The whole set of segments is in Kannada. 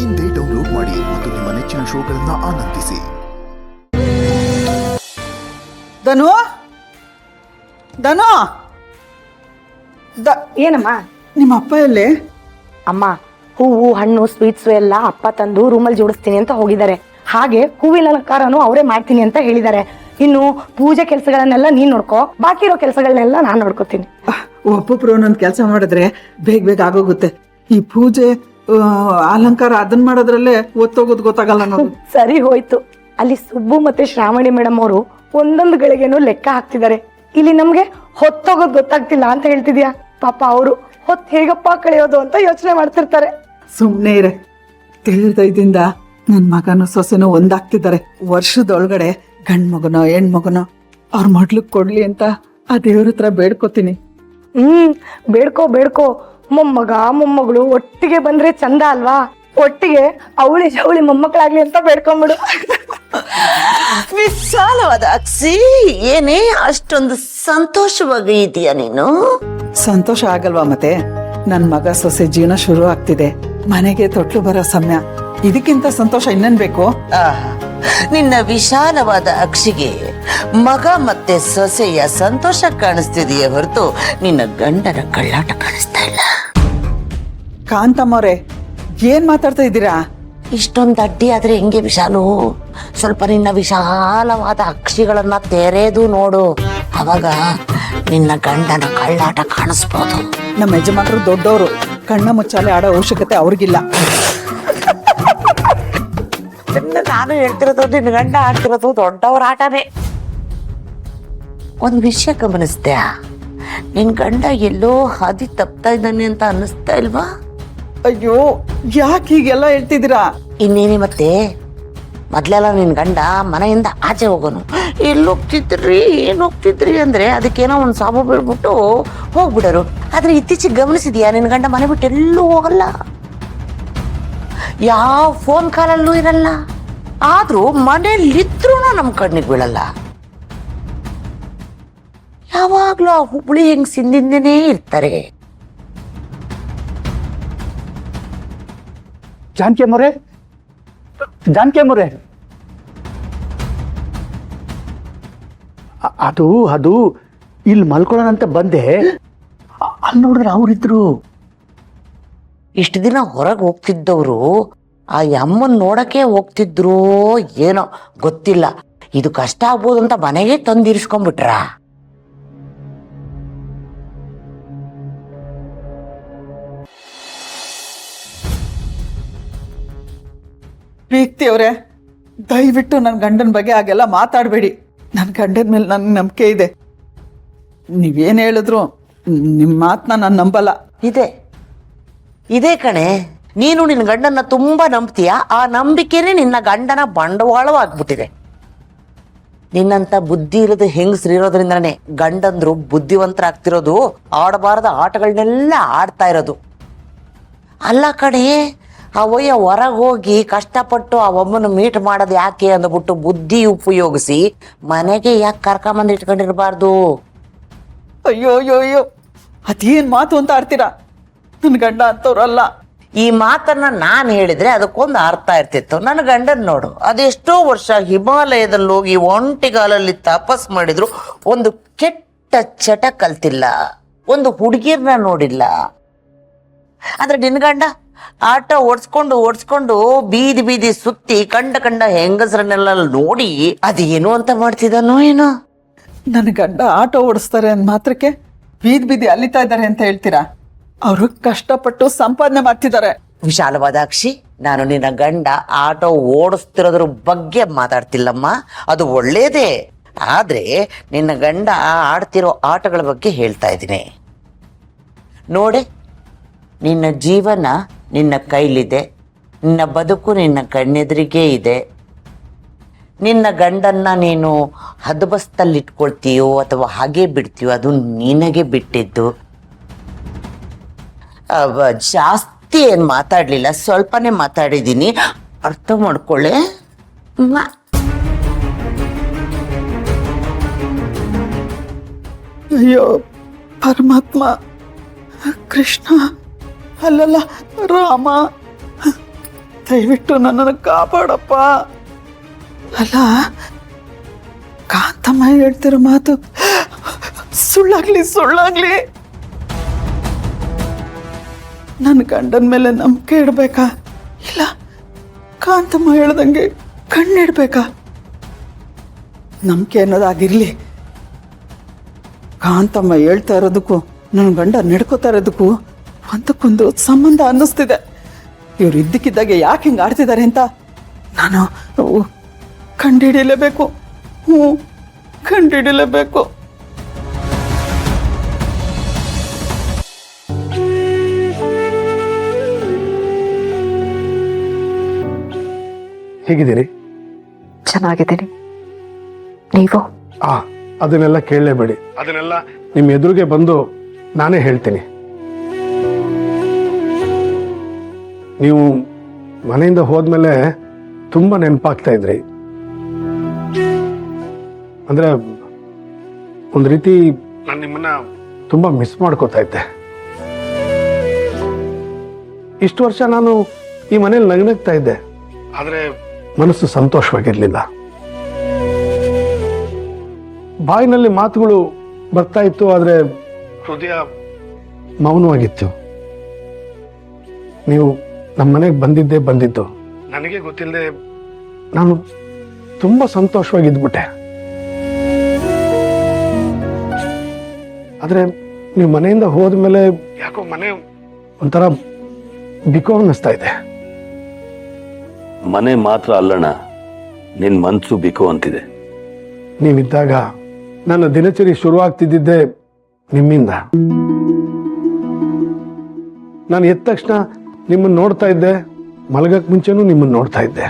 ಇಂದೇ ಡೌನ್ಲೋಡ್ ಮಾಡಿ ಮತ್ತು ನಿಮ್ಮ ನೆಚ್ಚಿನ ಶೋಗಳನ್ನು ಆನಂದಿಸಿ. ಧನು ಧನು ಏನಮ್ಮ? ನಿಮ್ಮ ಅಪ್ಪ ಎಲ್ಲಿ? ಅಮ್ಮ, ಹೂವು ಹಣ್ಣು ಸ್ವೀಟ್ಸು ಎಲ್ಲ ಅಪ್ಪ ತಂದು ರೂಮಲ್ಲಿ ಜೋಡಿಸ್ತೀನಿ ಅಂತ ಹೋಗಿದ್ದಾರೆ. ಹಾಗೆ ಹೂವಿನ ಅಲಂಕಾರನು ಅವರೇ ಮಾಡ್ತೀನಿ ಅಂತ ಹೇಳಿದ್ದಾರೆ. ಇನ್ನು ಪೂಜೆ ಕೆಲಸಗಳನ್ನೆಲ್ಲ ನೀನ್ ನೋಡ್ಕೋ, ಬಾಕಿ ಇರೋ ಕೆಲಸಗಳನ್ನೆಲ್ಲ ನಾನ್ ನೋಡ್ಕೋತೀನಿ. ಒಬ್ಬೊಬ್ರು ಒಂದೊಂದು ಕೆಲಸ ಮಾಡಿದ್ರೆ ಬೇಗ ಬೇಗ ಆಗೋಗುತ್ತೆ. ಈ ಪೂಜೆ ಅಲಂಕಾರ ಅದನ್ನ ಮಾಡೋದ್ರಲ್ಲೇ ಒತ್ತೋಗೋದು ಗೊತ್ತಾಗಲ್ಲ ನೋಡು. ಸರಿ ಹೋಯ್ತು. ಅಲ್ಲಿ ಸುಬ್ಬು ಮತ್ತೆ ಶ್ರಾವಣಿ ಮೇಡಮ್ ಅವರು ಒಂದೊಂದು ಗಳಿಗೆನೂ ಲೆಕ್ಕ ಹಾಕ್ತಿದ್ದಾರೆ. ಇಲ್ಲಿ ನಮ್ಗೆ ಹೊತ್ತೋಗೋದು ಗೊತ್ತಾಗ್ತಿಲ್ಲ ಅಂತ ಹೇಳ್ತಿದ್ಯಾ? ಪಾಪ ಅವರು ಹೊತ್ತು ಹೇಗಪ್ಪ ಕಳೆಯೋದು ಅಂತ ಯೋಚನೆ ಮಾಡ್ತಿರ್ತಾರೆ. ಸುಮ್ನೆ ಇರೆ. ತಿಳಿದೈದಿಂದ ನನ್ ಮಗನು ಸೊಸೆನೂ ಒಂದಾಗ್ತಿದ್ದಾರೆ. ವರ್ಷದೊಳಗಡೆ ಗಂಡ್ ಮಗನೋ ಹೆಣ್ಮಗನೋ ಅವ್ರ ಮಡ್ಲಿಗ್ ಕೊಡ್ಲಿ ಅಂತ ಆ ದೇವ್ರ ಹತ್ರ ಬೇಡ್ಕೋತೀನಿ. ಬೇಡ್ಕೋ ಬೇಡ್ಕೋ. ಮೊಮ್ಮಗ ಮೊಮ್ಮಗಳು ಒಟ್ಟಿಗೆ ಬಂದ್ರೆ ಚಂದ ಅಲ್ವಾ? ಒಟ್ಟಿಗೆ ಅವಳಿ ಜವಳಿ ಮೊಮ್ಮಕ್ಕಳಾಗ್ಲಿ ಅಂತ ಬೇಡ್ಕೊಂಡ್ಬಿಡು. ವಿಶಾಲವಾದ ಅಕ್ಷಿ, ಏನೇ ಅಷ್ಟೊಂದು ಸಂತೋಷವಾಗಿ ಇದೆಯಾ ನೀನು? ಸಂತೋಷ ಆಗಲ್ವಾ ಮತ್ತೆ? ನನ್ ಮಗ ಸೊಸೆ ಜೀವನ ಶುರು ಆಗ್ತಿದೆ, ಮನೆಗೆ ತೊಟ್ಲು ಬರೋ ಸಮಯ. ಇದಕ್ಕಿಂತ ಸಂತೋಷ ಇನ್ನೇನ್ ಬೇಕು? ನಿನ್ನ ವಿಶಾಲವಾದ ಅಕ್ಷಿಗೆ ಮಗ ಮತ್ತೆ ಸೊಸೆಯ ಸಂತೋಷ ಕಾಣಿಸ್ತಿದೆಯೇ ಹೊರತು ನಿನ್ನ ಗಂಡನ ಕಳ್ಳಾಟ ಕಾಣಿಸ್ತಾ ಇಲ್ಲ. ಕಾಂತಮ್ಮವ್ರೆ, ಏನ್ ಮಾತಾಡ್ತಾ ಇದ್ದೀರಾ? ಇಷ್ಟೊಂದು ಅಡ್ಡಿ ಆದ್ರೆ ಹೆಂಗೆ ವಿಶಾಲು? ಸ್ವಲ್ಪ ನಿನ್ನ ವಿಶಾಲವಾದ ಅಕ್ಷಿಗಳನ್ನ ತೆರೆದು ನೋಡು, ಅವಾಗ ನಿನ್ನ ಗಂಡನ ಕಳ್ಳಾಟ ಕಾಣಿಸ್ಬೋದು. ನಮ್ಮ ಯಜಮಾನರು ದೊಡ್ಡವರು, ಕಣ್ಣ ಮುಚ್ಚಾಲೆ ಆಡೋ ಅವಶ್ಯಕತೆ ಅವ್ರಿಗಿಲ್ಲ. ನಾನು ಹೇಳ್ತಿರೋದು ನಿನ್ನ ಗಂಡ ಆಡ್ತಿರೋದು ದೊಡ್ಡವರ ಆಟನೇ. ಒಂದ್ ವಿಷಯ ಗಮನಿಸ್ದ್ಯಾ? ನಿನ್ ಗಂಡ ಎಲ್ಲೋ ಹಾದಿ ತಪ್ತಾ ಇದ್ದಾನೆ ಅಂತ ಅನ್ನಿಸ್ತಾ ಇಲ್ವಾ? ಅಯ್ಯೋ, ಯಾಕೆ ಹೀಗೆಲ್ಲ ಹೇಳ್ತಿದ್ದೀರಾ? ಇನ್ನೇನೆ ಮತ್ತೆ, ಮೊದ್ಲೆಲ್ಲ ನಿನ್ ಗಂಡ ಮನೆಯಿಂದ ಆಚೆ ಹೋಗೋನು. ಎಲ್ಲಿ ಹೋಗ್ತಿದ್ರಿ ಏನ್ ಹೋಗ್ತಿದ್ರಿ ಅಂದ್ರೆ ಅದಕ್ಕೇನೋ ಒಂದ್ ಸಾಬು ಬೀಳ್ಬಿಟ್ಟು ಹೋಗ್ಬಿಡರು. ಆದ್ರೆ ಇತ್ತೀಚೆಗೆ ಗಮನಿಸಿದ್ಯಾ, ನಿನ್ ಗಂಡ ಮನೆ ಬಿಟ್ಟು ಎಲ್ಲೂ ಹೋಗಲ್ಲ, ಯಾವ ಫೋನ್ ಕಾಲಲ್ಲೂ ಇರಲ್ಲ. ಆದ್ರೂ ಮನೇಲಿದ್ರೂ ನಮ್ ಕಣ್ಣಿಗೆ ಬೀಳಲ್ಲ. ಯಾವಾಗ್ಲೂ ಆ ಹುಬ್ಳಿ ಹೆಂಗ್ ಸಿಂದಿಂದೇನೇ ಇರ್ತಾರೆ. ಜಾನಕಿ ಅಮ್ಮವ್ರೆ, ಜಾನಕಿ ಅಮ್ಮವ್ರೆ, ಅದು ಇಲ್ಲಿ ಮಲ್ಕೊಳ್ಳೋಣಂತ ಬಂದೆ. ಅಲ್ಲಿ ನೋಡಿದ್ರೆ ಅವ್ರಿದ್ರು. ಇಷ್ಟು ದಿನ ಹೊರಗೆ ಹೋಗ್ತಿದ್ದವರು ಆ ಅಮ್ಮನ್ ನೋಡಕ್ಕೆ ಹೋಗ್ತಿದ್ರು ಏನೋ ಗೊತ್ತಿಲ್ಲ. ಇದು ಕಷ್ಟ ಆಗ್ಬೋದು ಅಂತ ಮನೆಗೆ ತಂದಿರಿಸ್ಕೊಂಡ್ಬಿಟ್ರ. ಪ್ರೀತಿ ಅವ್ರೆ, ದಯವಿಟ್ಟು ನನ್ನ ಗಂಡನ ಬಗ್ಗೆ ಹಾಗೆಲ್ಲ ಮಾತಾಡಬೇಡಿ. ನನ್ನ ಗಂಡನ ಮೇಲೆ ನನ್ಗೆ ನಂಬಿಕೆ ಇದೆ. ನೀವೇನು ಹೇಳಿದ್ರು ನಿಮ್ಮ ಮಾತನ್ನ ನಾನು ನಂಬಲ್ಲ. ಇದೇ ಕಣೆ, ನೀನು ನಿನ್ನ ಗಂಡನ ತುಂಬಾ ನಂಬ್ತೀಯ. ಆ ನಂಬಿಕೆನೇ ನಿನ್ನ ಗಂಡನ ಬಂಡವಾಳವಾಗ್ಬಿಟ್ಟಿದೆ. ನಿನ್ನಂತ ಬುದ್ಧಿ ಇರೋದು ಹೆಂಗಸ್ರಿರೋದ್ರಿಂದನೇ ಗಂಡಂದ್ರು ಬುದ್ಧಿವಂತರಾಗ್ತಿರೋದು, ಆಡಬಾರದ ಆಟಗಳನ್ನೆಲ್ಲ ಆಡ್ತಾ ಇರೋದು. ಅಲ್ಲ ಕಣೆ, ಅವಯ್ಯ ಹೊರಗೆ ಹೋಗಿ ಕಷ್ಟಪಟ್ಟು ಆ ಒಮ್ಮನ ಮೀಟ್ ಮಾಡೋದು ಯಾಕೆ ಅಂದ್ಬಿಟ್ಟು ಬುದ್ಧಿ ಉಪಯೋಗಿಸಿ ಮನೆಗೆ ಯಾಕೆ ಕರ್ಕೊಂಬಂದು ಇಟ್ಕೊಂಡಿರ್ಬಾರ್ದು? ಅಯ್ಯೋ ಅಯ್ಯೋ ಅಯ್ಯೋ, ಅದೇನ್ ಮಾತು ಅಂತ ಆಡ್ತೀರಾ? ನನ್ನ ಗಂಡ ಅಂತವ್ರಲ್ಲ. ಈ ಮಾತನ್ನ ನಾನು ಹೇಳಿದ್ರೆ ಅದಕ್ಕೊಂದು ಅರ್ಥ ಇರ್ತಿತ್ತು. ನನ್ನ ಗಂಡನ್ ನೋಡು, ಅದೆಷ್ಟೋ ವರ್ಷ ಹಿಮಾಲಯದಲ್ಲಿ ಹೋಗಿ ಒಂಟಿಗಾಲಲ್ಲಿ ತಪಸ್ ಮಾಡಿದ್ರು ಒಂದು ಕೆಟ್ಟ ಚಟ ಕಲ್ತಿಲ್ಲ, ಒಂದು ಹುಡುಗಿರ್ನ ನೋಡಿಲ್ಲ. ಆದ್ರೆ ನಿನ್ ಗಂಡ ಆಟೋ ಓಡಿಸ್ಕೊಂಡು ಬೀದಿ ಬೀದಿ ಸುತ್ತಿ ಕಂಡ ಹೆಂಗಸರನ್ನೆಲ್ಲ ನೋಡಿ ಅದೇನು ಅಂತ ಮಾಡ್ತಿದ್ದಾನೋ ಏನೋ. ನನ್ನ ಗಂಡ ಆಟೋ ಓಡಿಸ್ತಾರೆ ಅಂದ ಮಾತ್ರಕ್ಕೆ ಬೀದಿ ಬೀದಿ ಅಲಿತಾ ಇದ್ದಾರೆ ಅಂತ ಹೇಳ್ತೀರಾ? ಅವರು ಕಷ್ಟಪಟ್ಟು ಸಂಪಾದನೆ ಮಾಡ್ತಿದ್ದಾರೆ. ವಿಶಾಲವಾದ ಅಕ್ಷಿ, ನಾನು ನಿನ್ನ ಗಂಡ ಆಟೋ ಓಡಿಸ್ತಿರೋದ್ರ ಬಗ್ಗೆ ಮಾತಾಡ್ತಿಲ್ಲಮ್ಮ, ಅದು ಒಳ್ಳೇದೇ. ಆದ್ರೆ ನಿನ್ನ ಗಂಡ ಆಡ್ತಿರೋ ಆಟಗಳ ಬಗ್ಗೆ ಹೇಳ್ತಾ ಇದ್ದೀನಿ. ನೋಡೆ, ನಿನ್ನ ಜೀವನ ನಿನ್ನ ಕೈಲಿದೆ, ನಿನ್ನ ಬದುಕು ನಿನ್ನ ಕಣ್ಣೆದುರಿಗೆ ಇದೆ. ನಿನ್ನ ಗಂಡನ್ನ ನೀನು ಹದಬಸ್ತಲ್ಲಿ ಇಟ್ಕೊಳ್ತೀಯೋ ಅಥವಾ ಹಾಗೆ ಬಿಡ್ತೀಯೋ ಅದು ನಿನಗೆ ಬಿಟ್ಟಿದ್ದು. ಜಾಸ್ತಿ ಏನು ಮಾತಾಡಲಿಲ್ಲ, ಸ್ವಲ್ಪನೇ ಮಾತಾಡಿದ್ದೀನಿ, ಅರ್ಥ ಮಾಡ್ಕೊಳ್ಳೆ. ಅಯ್ಯೋ ಪರಮಾತ್ಮ, ಕೃಷ್ಣ ಅಲ್ಲಲ್ಲ ರಾಮ, ದಯವಿಟ್ಟು ನನ್ನನ್ನು ಕಾಪಾಡಪ್ಪ. ಅಲ್ಲ, ಕಾಂತಮ್ಮ ಹೇಳ್ತಿರೋ ಮಾತು ಸುಳ್ಳಾಗ್ಲಿ ನನ್ನ ಗಂಡನ ಮೇಲೆ ನಂಬಿಕೆ ಇಡ್ಬೇಕಾ, ಇಲ್ಲ ಕಾಂತಮ್ಮ ಹೇಳ್ದಂಗೆ ಕಣ್ಣಿಡ್ಬೇಕಾ? ನಂಬಿಕೆ ಅನ್ನೋದಾಗಿರ್ಲಿ, ಕಾಂತಮ್ಮ ಹೇಳ್ತಾ ಇರೋದಕ್ಕೂ ನನ್ನ ಗಂಡ ನಡ್ಕೋತಾ ಇರೋದಕ್ಕೂ ಒಂದಕ್ಕೊಂದು ಸಂಬಂಧ ಅನ್ನಿಸ್ತಿದೆ. ಇವ್ರು ಇದ್ದಕ್ಕಿದ್ದಾಗೆ ಯಾಕೆ ಹಿಂಗೆ ಆಡ್ತಿದ್ದಾರೆ ಅಂತ ನಾನು ಕಂಡುಹಿಡಿಯಲೇಬೇಕು. ಕಂಡುಹಿಡಿಯಲೇಬೇಕು. ಹೇಗಿದ್ದೀರಿ? ಚೆನ್ನಾಗಿದ್ದೀನಿ. ನೀವು? ಅದನ್ನೆಲ್ಲ ಕೇಳಲೇಬೇಡಿ. ಅದನ್ನೆಲ್ಲ ನಿಮ್ಮ ಎದುರಿಗೆ ಬಂದು ನಾನೇ ಹೇಳ್ತೀನಿ. ನೀವು ಮನೆಯಿಂದ ಹೋದ್ಮೇಲೆ ತುಂಬಾ ನೆನಪಾಗ್ತಾ ಇದ್ರಿ. ಅಂದ್ರೆ ಒಂದು ರೀತಿ ನಾನು ನಿಮ್ಮನ್ನ ತುಂಬಾ ಮಿಸ್ ಮಾಡ್ಕೋತಾ ಇದ್ದೆ. ಇಷ್ಟು ವರ್ಷ ನಾನು ಈ ಮನೇಲಿ ನಗನಗ್ತಾ ಇದ್ದೆ, ಆದ್ರೆ ಮನಸ್ಸು ಸಂತೋಷವಾಗಿರ್ಲಿಲ್ಲ. ಬಾಯಿನಲ್ಲಿ ಮಾತುಗಳು ಬರ್ತಾ ಇತ್ತು, ಆದ್ರೆ ಹೃದಯ ಮೌನವಾಗಿತ್ತು. ನೀವು ನಮ್ಮ ಮನೆಗೆ ಬಂದಿದ್ದು ನನಗೆ ಗೊತ್ತಿಲ್ಲದೆ ನಾನು ತುಂಬಾ ಸಂತೋಷವಾಗಿದ್ಬಿಟ್ಟೆ. ಆದ್ರೆ ನೀವು ಮನೆಯಿಂದ ಹೋದ್ಮೇಲೆ ಯಾಕೋ ಮನೆ ಒಂಥರ ಬಿಕೋ ಅನ್ನಿಸ್ತಾ ಇದೆ. ಮನೆ ಮಾತ್ರ ಅಲ್ಲಣ್ಣ, ನಿನ್ ಮನ್ಸು ಬಿಕೋ ಅಂತಿದೆ. ನೀವಿದ್ದಾಗ ನನ್ನ ದಿನಚರಿ ಶುರುವಾಗ್ತಿದ್ದೆ ನಿಮ್ಮಿಂದ. ನಾನು ಎದ್ದ ತಕ್ಷಣ ನಿಮ್ಮನ್ನು ನೋಡ್ತಾ ಇದ್ದೆ, ಮಲಗಕ್ ಮುಂಚೆನೂ ನಿಮ್ಮನ್ನು ನೋಡ್ತಾ ಇದ್ದೆ.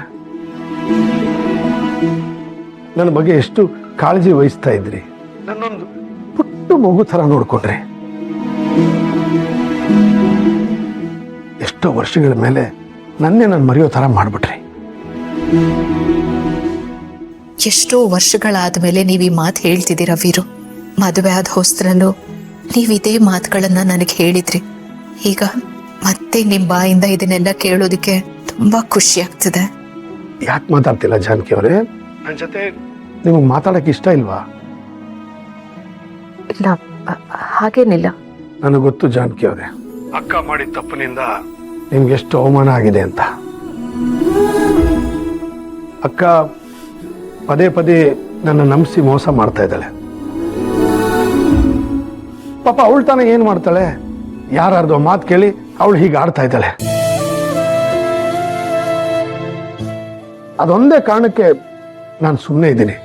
ನನ್ನ ಬಗ್ಗೆ ಎಷ್ಟು ಕಾಳಜಿ ವಹಿಸ್ತಾ ಇದ್ರಿ, ನನ್ನೊಂದು ಪುಟ್ಟ ಮಗು ಥರ ನೋಡ್ಕೊಂಡ್ರಿ. ಎಷ್ಟೋ ವರ್ಷಗಳ ಮೇಲೆ ನನ್ನೇ ನಾನು ಮರೆಯೋ ಥರ ಮಾಡ್ಬಿಟ್ರಿ. ಎಷ್ಟೋ ವರ್ಷಗಳಾದ ಮೇಲೆ ನೀವು ಈ ಮಾತು ಹೇಳ್ತಿದ್ದೀರ ವೀರು. ಮದುವೆ ಆದ ಹೊಸ್ತರಲ್ಲೂ ನೀವು ಇದೇ ಮಾತುಗಳನ್ನ ನನಗೆ ಹೇಳಿದ್ರಿ. ಈಗ ಮತ್ತೆ ನಿಮ್ಮ ಬಾಯಿಂದ ಇದನ್ನೆಲ್ಲ ಕೇಳೋದಕ್ಕೆ ತುಂಬಾ ಖುಷಿ ಆಗ್ತದೆ. ಯಾಕೆ ಮಾತಾಡ್ತಿಲ್ಲ ಜಾನಕಿ ಅವರೇ? ನನ್ನ ಜೊತೆ ನಿಮಗೆ ಮಾತಾಡಕ್ಕೆ ಇಷ್ಟ ಇಲ್ವಾ? ಇಲ್ಲ, ಹಾಗೇನಿಲ್ಲ. ನನಗೆ ಗೊತ್ತು ಜಾನಕಿ ಅವರೇ, ಅಕ್ಕ ಮಾಡಿದ ತಪ್ಪಿನಿಂದ ನಿಮ್ಗೆ ಎಷ್ಟು ಅವಮಾನ ಆಗಿದೆ ಅಂತ. ಅಕ್ಕ ಪದೇ ಪದೇ ನನ್ನ ನಂಬಿಸಿ ಮೋಸ ಮಾಡ್ತಾ ಇದ್ದಾಳೆ. ಪಾಪ ಅವಳು ತಾನೇ ಏನ್ ಮಾಡ್ತಾಳೆ? ಯಾರ್ದೋ ಮಾತು ಕೇಳಿ ಅವಳು ಹೀಗೆ ಆಡ್ತಾ ಇದ್ದಾಳೆ. ಅದೊಂದೇ ಕಾರಣಕ್ಕೆ ನಾನು ಸುಮ್ಮನೆ ಇದ್ದೀನಿ.